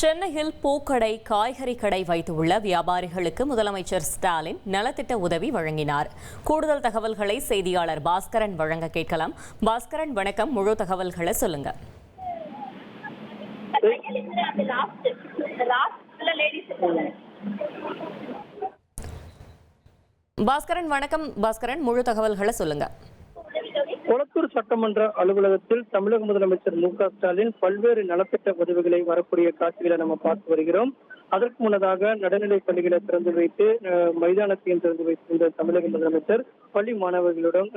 சென்னையில் பூக்கடை, காய்கறி கடை வைத்துள்ள வியாபாரிகளுக்கு முதலமைச்சர் ஸ்டாலின் நலத்திட்ட உதவி வழங்கினார். கூடுதல் தகவல்களை செய்தியாளர் பாஸ்கரன் வழங்க கேட்கலாம். பாஸ்கரன், வணக்கம். முழு தகவல்களை சொல்லுங்க. பாஸ்கரன், வணக்கம். பாஸ்கரன், முழு தகவல்களை சொல்லுங்க. கொளத்தூர் சட்டமன்ற அலுவலகத்தில் தமிழக முதலமைச்சர் மு.க. ஸ்டாலின் பல்வேறு நலத்திட்ட உதவிகளை வரக்கூடிய காட்சிகளை நம்ம பார்த்து வருகிறோம். அதற்கு முன்னதாக நடுநிலைப் பள்ளிகளை திறந்து வைத்து மைதானத்தையும் திறந்து வைத்திருந்த தமிழக முதலமைச்சர் பள்ளி மாணவர்களுடன்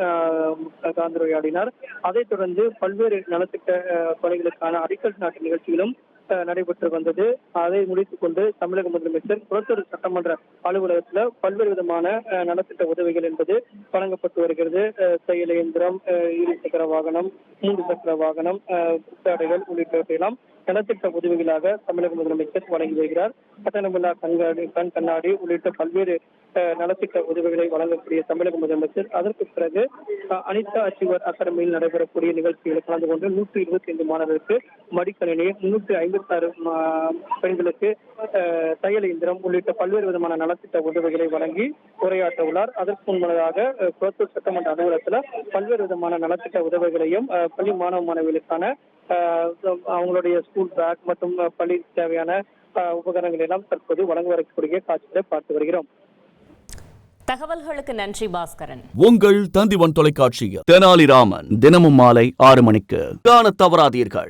கலந்துரையாடினார். அதைத் தொடர்ந்து பல்வேறு நலத்திட்ட பணிகளுக்கான அடிக்கல் நாட்டு நிகழ்ச்சிகளும் நடைபெற்று வந்தது. அதை முடித்துக் கொண்டு தமிழக முதலமைச்சர் கொளத்தூர் சட்டமன்ற அலுவலகத்தில் பல்வேறு விதமான நலத்திட்ட உதவிகள் என்பது வழங்கப்பட்டு வருகிறது. தையல் இயந்திரம், இரு சக்கர வாகனம், 3 சக்கர வாகனம், புத்தாடைகள் உள்ளிட்டவற்றையெல்லாம் நலத்திட்ட உதவிகளாக தமிழக முதலமைச்சர் வழங்கி வருகிறார். கட்டணமில்லா கண் கண்ணாடி உள்ளிட்ட பல்வேறு நலத்திட்ட உதவிகளை வழங்கக்கூடிய தமிழக முதலமைச்சர் அதற்கு பிறகு அனிதா அச்சீவர் அகாடமியில் நடைபெறக்கூடிய நிகழ்ச்சிகளில் கலந்து கொண்டு 125 மாணவர்களுக்கு மடிக்கணினி, 356 பெண்களுக்கு தையல் இயந்திரம் உள்ளிட்ட பல்வேறு விதமான நலத்திட்ட உதவிகளை வழங்கி உரையாற்ற உள்ளார். அதற்கு முன்னதாக கொளத்தூர் சட்டமன்ற அலுவலகத்தில் பல்வேறு விதமான நலத்திட்ட உதவிகளையும் பள்ளி மாணவ மாணவிகளுக்கான அவங்களுடைய ஸ்கூல் பேக் மற்றும் பள்ளி தேவையான உபகரணங்கள் எல்லாம் தற்போது வழங்க வரக்கூடிய காட்சிகளை பார்த்து வருகிறோம். தகவல்களுக்கு நன்றி பாஸ்கரன். உங்கள் தந்திவன் தொலைக்காட்சியில் தெனாலிராமன் தினமும் மாலை 6 மணிக்கு காண தவறாதீர்கள்.